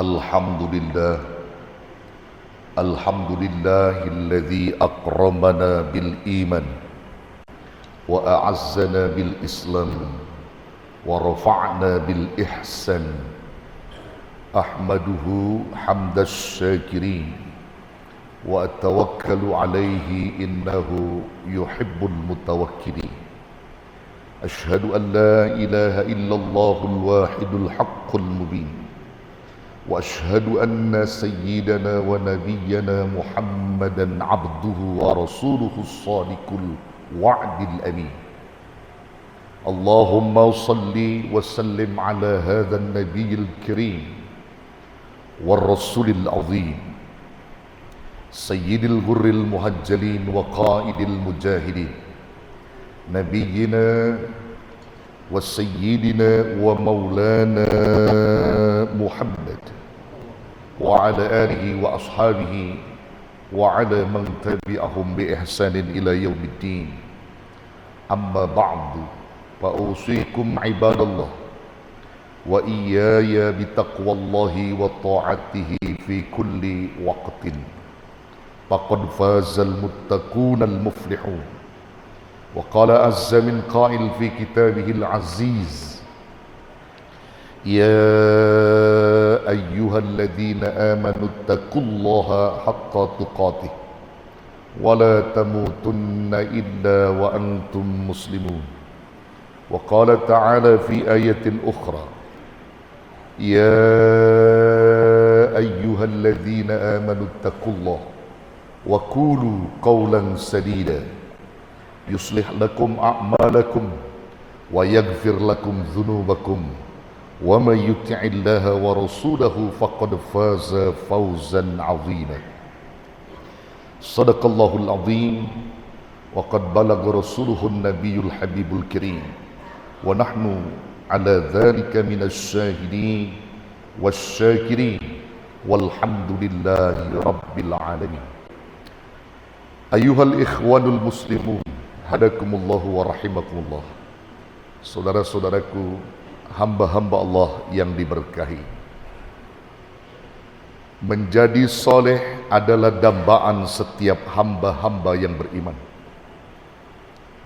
Alhamdulillah, Alhamdulillahilladzi akramana bil iman wa a'azzana bil islam wa rafa'na bil ihsan. Ahmaduhu hamdas syakirin wa atawakkalu alaihi innahu yuhibbul mutawakkilin. Ashhadu an la ilaha illallahul wahidul haqqul mubin. وأشهد أن سيدنا ونبينا محمدا عبده ورسوله الصادق الوعد الأمين. اللهم صل وسلم على هذا النبي الكريم والرسول العظيم سيد الغر المهجلين وقائد المجاهدين نبينا وسيدنا ومولانا محمد وعلى آله وأصحابه وعلى من تبعهم بإحسان إلى يوم الدين. أما بعد فأوصيكم عباد الله وإياي بتقوى الله وطاعته في كل وقت، فقد فاز المتقون المفلحون. وقال عز من قائل في كتابه العزيز: يا أيها الذين آمنوا اتقوا الله حق تقاته ولا تموتن إلا وأنتم مسلمون. وقال تعالى في آية أخرى: يا أيها الذين آمنوا اتقوا الله وقولوا قولا سديدا يصلح لكم أعمالكم ويغفر لكم ذنوبكم ومن يطع الله ورسوله فقد فاز فوزا عظيما. صدق الله العظيم وقد بلغ رسوله النبي الحبيب الكريم ونحن على ذلك من الشاهدين والشاكرين والحمد لله رب العالمين. أيها الإخوان المسلمون hadakumullahu wa rahimakumullah. Saudara-saudaraku, hamba-hamba Allah yang diberkahi, menjadi soleh adalah dambaan setiap hamba-hamba yang beriman.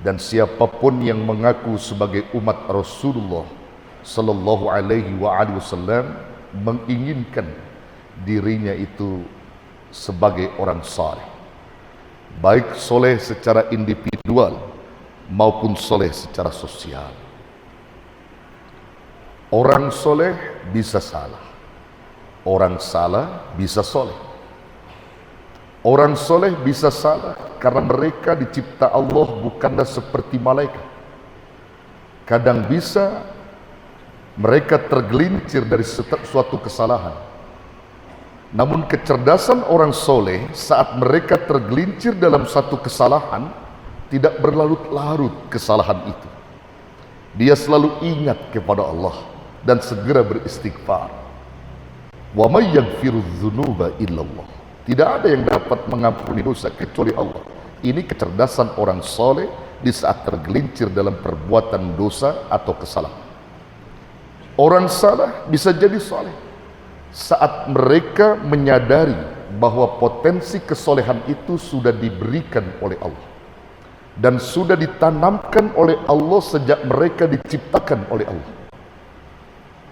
Dan siapapun yang mengaku sebagai umat Rasulullah sallallahu alaihi wasallam menginginkan dirinya itu sebagai orang saleh, baik soleh secara individual maupun soleh secara sosial. Orang soleh bisa salah, orang salah bisa soleh. Orang soleh bisa salah karena mereka dicipta Allah bukanlah seperti malaikat. Kadang bisa mereka tergelincir dari suatu kesalahan. Namun kecerdasan orang soleh saat mereka tergelincir dalam satu kesalahan tidak berlarut-larut kesalahan itu. Dia selalu ingat kepada Allah dan segera beristighfar. Wa may yaghfiru dzunuba illallah. Tidak ada yang dapat mengampuni dosa kecuali Allah. Ini kecerdasan orang soleh di saat tergelincir dalam perbuatan dosa atau kesalahan. Orang salah bisa jadi soleh saat mereka menyadari bahwa potensi kesolehan itu sudah diberikan oleh Allah dan sudah ditanamkan oleh Allah sejak mereka diciptakan oleh Allah.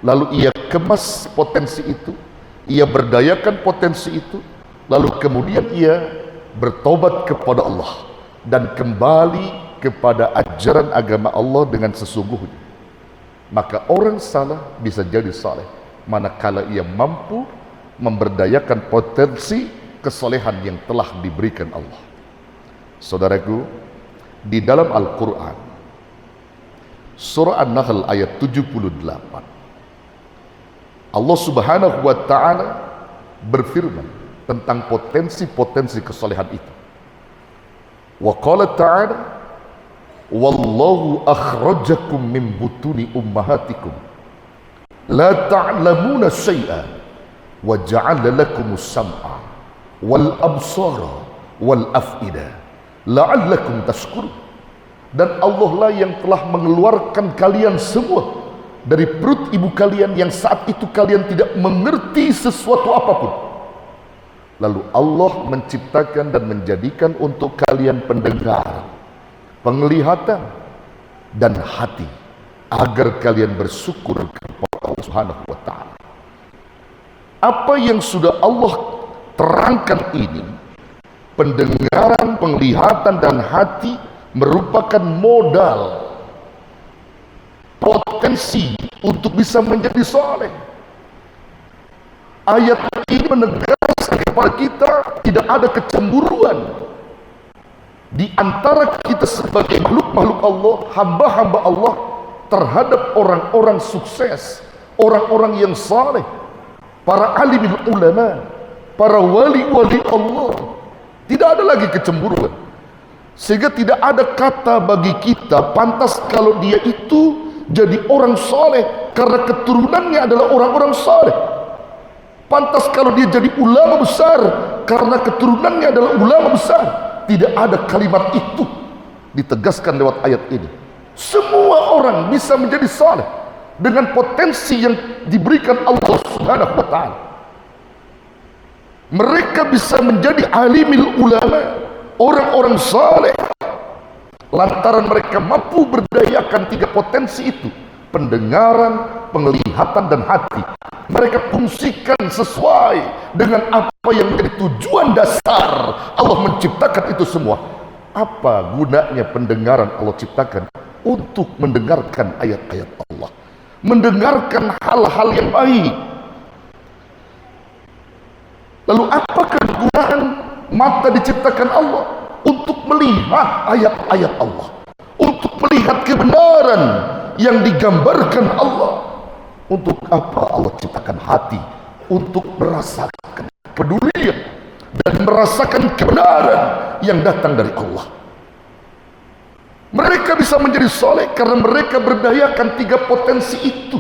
Lalu ia kemas potensi itu, ia berdayakan potensi itu, lalu kemudian ia bertobat kepada Allah dan kembali kepada ajaran agama Allah dengan sesungguhnya. Maka orang salah bisa jadi saleh manakala ia mampu memberdayakan potensi kesolehan yang telah diberikan Allah. Saudaraku, di dalam Al-Quran surah An-Nahl ayat 78, Allah subhanahu wa ta'ala berfirman tentang potensi-potensi kesolehan itu. Wa qala ta'ala: wallahu akhrajakum min butuni ummahatikum la ta'lamuna syai'an wa ja'ala lakumus sam'a wal absara wal af'ida la'allakum tashkurun. Dan Allah lah yang telah mengeluarkan kalian semua dari perut ibu kalian yang saat itu kalian tidak mengerti sesuatu apapun. Lalu Allah menciptakan dan menjadikan untuk kalian pendengar, penglihatan, dan hati, agar kalian bersyukur kepada Allah Subhanahu wa ta'ala. Apa yang sudah Allah terangkan ini, pendengaran, penglihatan, dan hati merupakan modal, potensi untuk bisa menjadi saleh. Ayat ini menegaskan kepada kita tidak ada kecemburuan di antara kita sebagai makhluk Allah, hamba-hamba Allah, terhadap orang-orang sukses, orang-orang yang saleh, para alimul ulama, para wali-wali Allah. Tidak ada lagi kecemburuan, sehingga tidak ada kata bagi kita pantas kalau dia itu jadi orang saleh karena keturunannya adalah orang-orang saleh. Pantas kalau dia jadi ulama besar karena keturunannya adalah ulama besar. Tidak ada kalimat itu ditegaskan lewat ayat ini. Semua orang bisa menjadi saleh dengan potensi yang diberikan Allah Subhanahu wa ta'ala. Mereka bisa menjadi alimil ulama, orang-orang saleh, lantaran mereka mampu berdayakan tiga potensi itu: pendengaran, penglihatan, dan hati. Mereka fungsikan sesuai dengan apa yang menjadi tujuan dasar Allah menciptakan itu semua. Apa gunanya pendengaran Allah ciptakan? Untuk mendengarkan ayat-ayat Allah, mendengarkan hal-hal yang baik. Lalu apa kegunaan mata diciptakan Allah? Untuk melihat ayat-ayat Allah, untuk melihat kebenaran yang digambarkan Allah. Untuk apa Allah ciptakan hati? Untuk merasakan kepedulian dan merasakan kebenaran yang datang dari Allah. Mereka bisa menjadi soleh karena mereka berdayakan tiga potensi itu.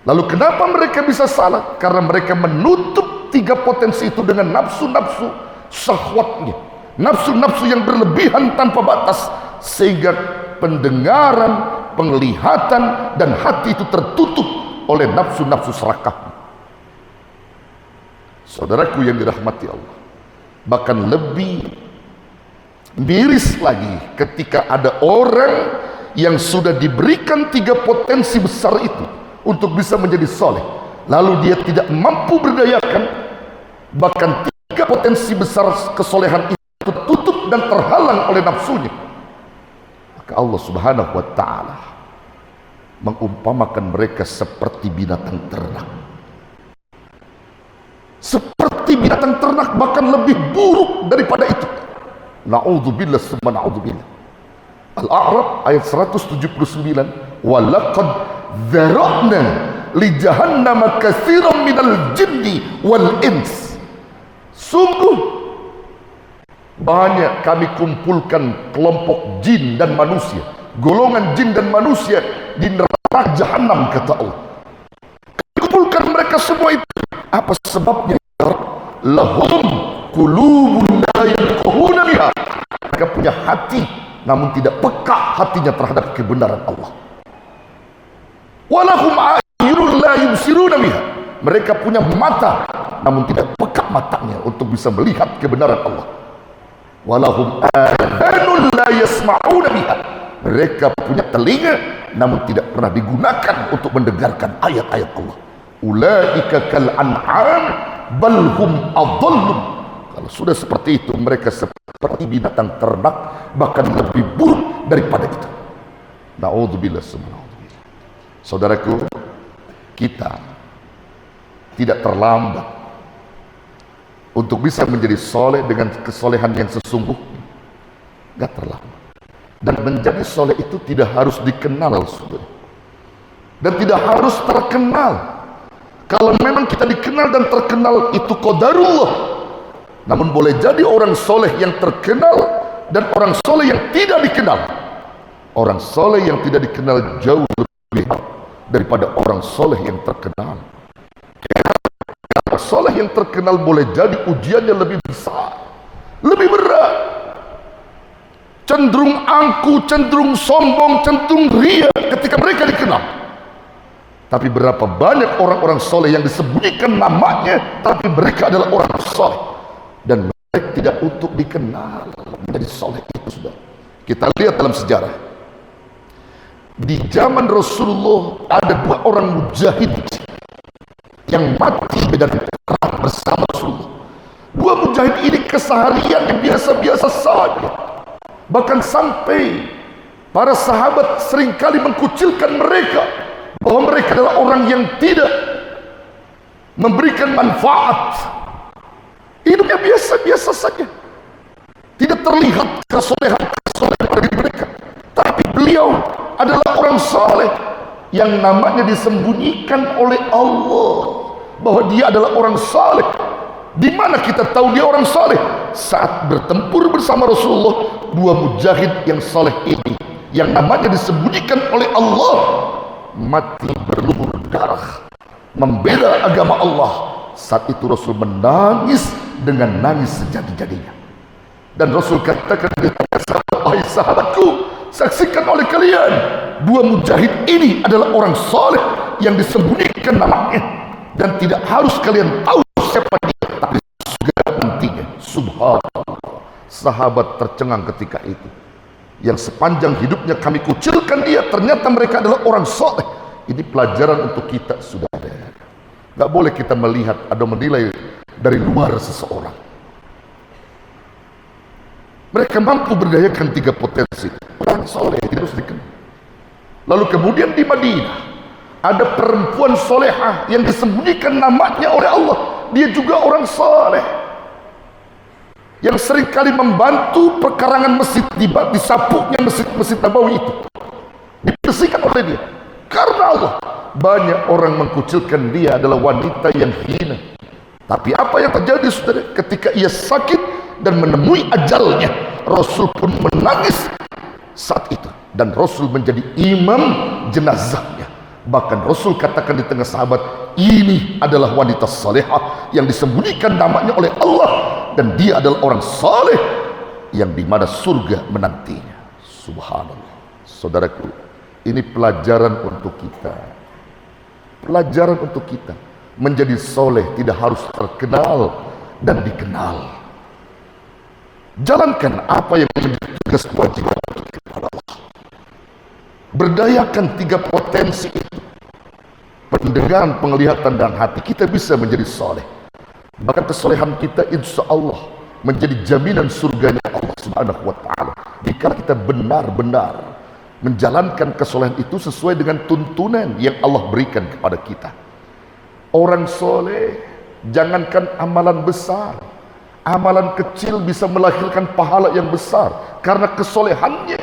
Lalu kenapa mereka bisa salah? Karena mereka menutup tiga potensi itu dengan nafsu-nafsu syahwatnya, nafsu-nafsu yang berlebihan tanpa batas, sehingga pendengaran, penglihatan, dan hati itu tertutup oleh nafsu-nafsu serakah. Saudaraku yang dirahmati Allah, bahkan lebih miris lagi ketika ada orang yang sudah diberikan tiga potensi besar itu untuk bisa menjadi soleh, lalu dia tidak mampu berdayakan, bahkan tiga potensi besar kesolehan itu tertutup dan terhalang oleh nafsunya. Maka Allah Subhanahu wa ta'ala mengumpamakan mereka seperti binatang ternak. Seperti binatang ternak, bahkan lebih buruk daripada itu. Na'udzubillah summa na'udzubillah. Al-A'raf ayat 179, walaqad dzara'na li jahannama katsiran minal jinni wal ins. Sungguh banyak kami kumpulkan kelompok jin dan manusia, golongan jin dan manusia di neraka jahanam, kata Allah. Kami kumpulkan mereka semua itu. Apa sebabnya? Lahum qulubun la yafqahuna biha. Mereka punya hati namun tidak peka hatinya terhadap kebenaran Allah. Walahum a'yunun la yubsiruna biha. Mereka punya mata namun tidak peka matanya untuk bisa melihat kebenaran Allah. Walahum adhanun la yasma'una biha. Mereka punya telinga namun tidak pernah digunakan untuk mendengarkan ayat-ayat Allah. Ulaika kal an'am bal hum adallun. Kalau sudah seperti itu, mereka seperti binatang ternak, bahkan lebih buruk daripada itu. Na'udzubillah summa na'udzubillah. Saudaraku, kita tidak terlambat untuk bisa menjadi soleh dengan kesolehan yang sesungguhnya. Gak terlambat. Dan menjadi soleh itu tidak harus dikenal, saudara, dan tidak harus terkenal. Kalau memang kita dikenal dan terkenal, itu qadarullah. Namun boleh jadi orang soleh yang terkenal dan orang soleh yang tidak dikenal. Orang soleh yang tidak dikenal jauh lebih daripada orang soleh yang terkenal. Karena soleh yang terkenal boleh jadi ujiannya lebih besar, lebih berat. cenderung angku, cenderung sombong, cenderung ria ketika mereka dikenal. Tapi berapa banyak orang-orang soleh yang disembunyikan namanya, tapi mereka adalah orang soleh, dan mereka tidak untuk dikenal menjadi soleh itu. Sudah kita lihat dalam sejarah, di zaman Rasulullah ada 2 orang mujahid yang mati medan perang bersama Rasulullah. 2 mujahid ini keseharian yang biasa-biasa saja, bahkan sampai para sahabat seringkali mengkucilkan mereka, bahwa mereka adalah orang yang tidak memberikan manfaat, hidupnya biasa-biasa saja, tidak terlihat kesolehan dari mereka. Tapi beliau adalah orang saleh yang namanya disembunyikan oleh Allah bahwa dia adalah orang saleh. Di mana kita tahu dia orang saleh? Saat bertempur bersama Rasulullah, 2 mujahid yang saleh ini yang namanya disembunyikan oleh Allah mati berlumur darah membela agama Allah. Saat itu Rasul menangis dengan nangis sejadi-jadinya, dan Rasul katakan kepada sahabat, "Wahai sahabatku, saksikan oleh kalian, 2 mujahid ini adalah orang saleh yang disembunyikan namanya, dan tidak harus kalian tahu siapa dia, tapi segala nantinya." Subhanallah, sahabat tercengang ketika itu. Yang sepanjang hidupnya kami kucilkan dia, ternyata mereka adalah orang saleh. Ini pelajaran untuk kita, saudara. Gak boleh kita melihat atau menilai dari luar seseorang. Mereka mampu berdayakan 3 potensi. Orang soleh tidak harus dikenal. Lalu kemudian di Madinah ada perempuan solehah yang disembunyikan namanya oleh Allah. Dia juga orang soleh yang seringkali membantu perkarangan masjid, disapunya masjid Nabawi itu, dibersihkan oleh dia. Karena Allah, banyak orang mengkucilkan dia adalah wanita yang hina. Tapi apa yang terjadi, saudara? Ketika ia sakit dan menemui ajalnya, Rasul pun menangis saat itu, dan Rasul menjadi imam jenazahnya. Bahkan Rasul katakan di tengah sahabat, ini adalah wanita salehah yang disembunyikan namanya oleh Allah, dan dia adalah orang saleh yang dimana surga menantinya. Subhanallah, saudaraku, ini pelajaran untuk kita. Pelajaran untuk kita menjadi soleh tidak harus terkenal dan dikenal. Jalankan apa yang menjadi tugas kewajiban kepada Allah. Berdayakan 3 potensi itu, pendengaran, penglihatan, dan hati. Kita bisa menjadi soleh. Bahkan kesolehan kita insya Allah menjadi jaminan surganya Allah Subhanahu wa ta'ala, jika kita benar-benar menjalankan kesolehan itu sesuai dengan tuntunan yang Allah berikan kepada kita. Orang soleh, jangankan amalan besar, amalan kecil bisa melahirkan pahala yang besar karena kesolehannya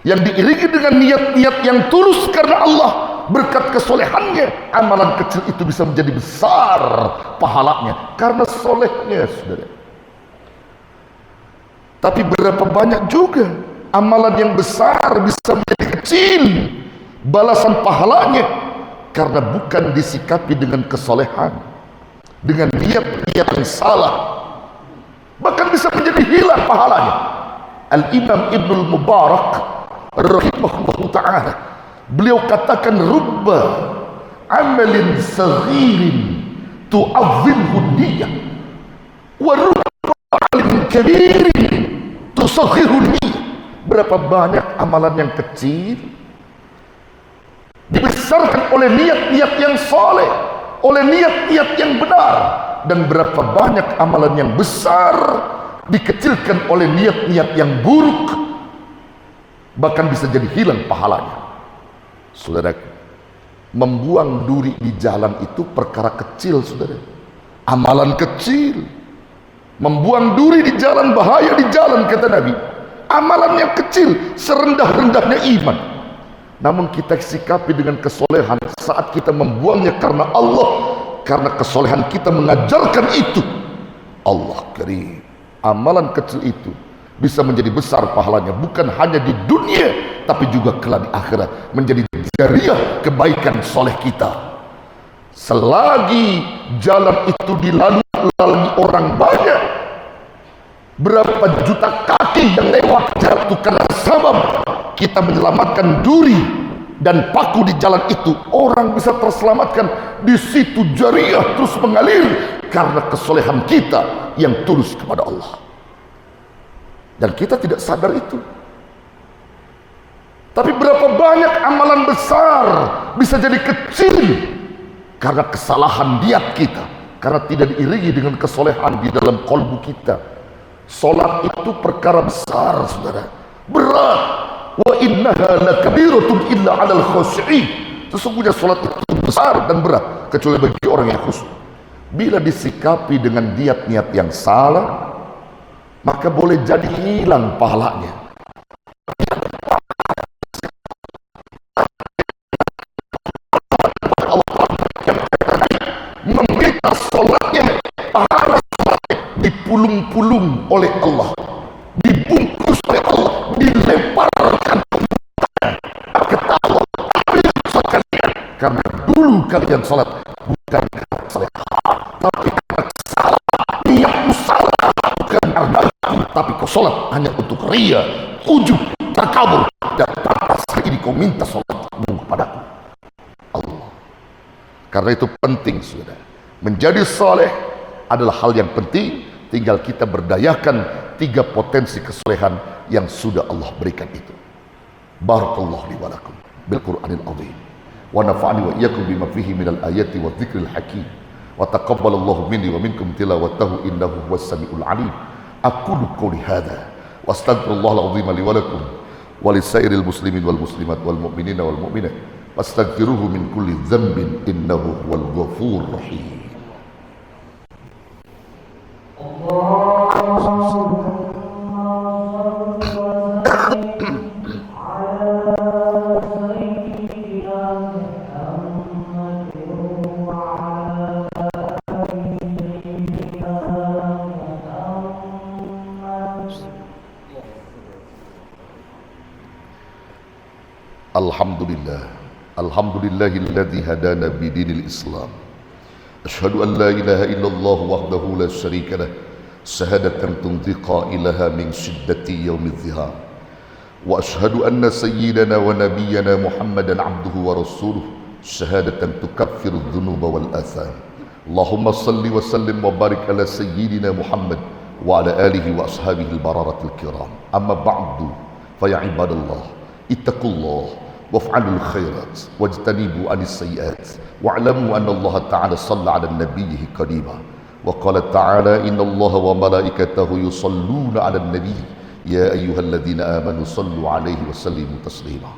yang diiringi dengan niat-niat yang tulus karena Allah. Berkat kesolehannya, amalan kecil itu bisa menjadi besar pahalanya karena solehnya, saudara. Tapi berapa banyak juga amalan yang besar bisa menjadi kecil balasan pahalanya karena bukan disikapi dengan kesolehan, dengan niat-niat yang salah, bahkan bisa menjadi hilang pahalanya. Al-Imam Ibnul Mubarak rahimahullah ta'ala, beliau katakan, rubba amalin saghirin tu'azzimhu niyah wa rubba amalin kabirin tusaghiru niyah. Berapa banyak amalan yang kecil dibesarkan oleh niat-niat yang soleh, oleh niat-niat yang benar, dan berapa banyak amalan yang besar dikecilkan oleh niat-niat yang buruk, bahkan bisa jadi hilang pahalanya. Saudaraku, membuang duri di jalan itu perkara kecil, saudara. Amalan kecil. Membuang duri di jalan, bahaya di jalan, kata Nabi. Amalan yang kecil, serendah-rendahnya iman. Namun kita sikapi dengan kesolehan saat kita membuangnya karena Allah, karena kesolehan kita mengajarkan itu. Allah karim, amalan kecil itu bisa menjadi besar pahalanya, bukan hanya di dunia tapi juga kelak di akhirat, menjadi jariah kebaikan soleh kita. Selagi jalan itu dilalui orang banyak, Berapa juta kaki yang lewat jalan itu karena sabab kita menyelamatkan duri dan paku di jalan itu. Orang bisa terselamatkan di situ, jariah terus mengalir karena kesolehan kita yang tulus kepada Allah. Dan kita tidak sadar itu. Tapi berapa banyak amalan besar bisa jadi kecil karena kesalahan niat kita, karena tidak diiringi dengan kesolehan di dalam kolbu kita. Solat itu perkara besar, saudara, berat. Wa innaha lakabiratun illa 'alal khashi'in. Sesungguhnya solat itu besar dan berat kecuali bagi orang yang khusyuk. Bila disikapi dengan niat-niat yang salah, maka boleh jadi hilang pahalanya. Meminta solatnya, pahala solatnya dipulung-pulung oleh Allah, dibungkus oleh Allah, dilemparkan ke Allah. Karena dulu kalian salat bukan karena salehah, tapi karena salah, niatmu salah, bukan karena tapi kau salat hanya untuk ria, ujub, takabur, dan atas ini kau minta salatmu kepadaku Allah. Karena itu penting, saudara, menjadi saleh adalah hal yang penting. Tinggal kita berdayakan 3 potensi kesolehan yang sudah Allah berikan itu. Barakallahu li wa lakum bil Qur'anil azim wa nafa'ani wa iyyakum bima fihi minal ayati wa dzikril hakim wa taqabbalallahu minni wa minkum tilawatahu innahu huwas samiul alim. Aqulu qouli hadza wa astaghfirullahal azim li wa lakum wa lisairil muslimin wal muslimat wal mu'minina wal mu'minat fastaghfiruhu min kulli dzambin innahu huwal ghafurur rahim. Alhamdulillah, alhamdulillahilladzi hadana bidinil Islam. Asyhadu an la ilaha illallah wahdahu la syarika lah, syahadatan tunti qailaha min syiddati yaumidh dhihar. Wa asyhadu anna sayyidana wa nabiyyana Muhammadan abduhu wa rasuluh, syahadatan tukaffiru dhunuba wal atham. Allahumma salli wa sallim wa barik ala sayyidina Muhammad wa ala alihi wa ashabihi al-bararatil kiram. Amma ba'du, fa ya ibadallah, ittaqullah waf'alul khairat wajtanibu anis sayyiat wa'lamu anna Allah ta'ala shalla 'ala nabiyhi qadiba wa qala ta'ala inna Allah wa malaikatahu yusalluna 'alan nabiy ya ayyuhalladzina amanu sallu 'alaihi wa sallimu taslima.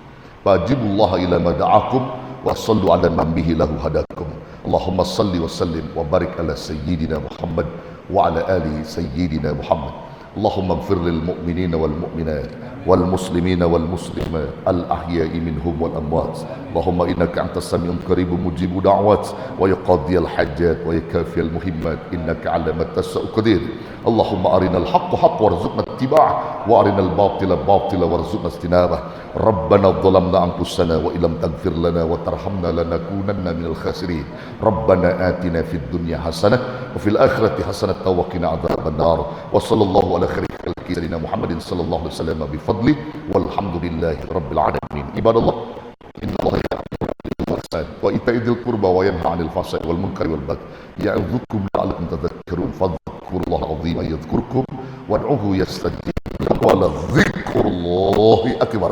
Fajibullaha ila ma da'akum wa sallu 'ala man bihi lahu hadakum. Allahumma salli wa sallim wa barik ala sayyidina Muhammad wa ala ali sayyidina Muhammad. Allahumma ighfir lil mu'minina wal mu'minat والمسلمين والمسلمات الأحياء منهم والأموات. اللهم إنك أنت السميع القريب مجيب دعوات ويقضي الحاجات ويكافي المهمات إنك على ما تشاء قدير. اللهم أرنا الحق حقا وارزقنا اتباعه وأرنا الباطل باطلا وارزقنا اجتنابه. ربنا ظلمنا أنفسنا وإن لم تغفر لنا وترحمنا لنكونن من الخاسرين. ربنا آتنا في الدنيا حسنة وفي الآخرة حسنة وقنا عذاب النار. وصلى الله على خير سيدنا محمد صلى الله عليه وسلم بفضله والحمد لله رب العالمين. عباد الله إن الله يأمر بالإحسان وإيتاء ذي القربى وينهى عن الفحشاء والمنكر والبغي يعظكم لعلكم تذكرون. فاذكروا الله العظيم يذكركم وادعوه يستجيب لكم ولذكر الله أكبر.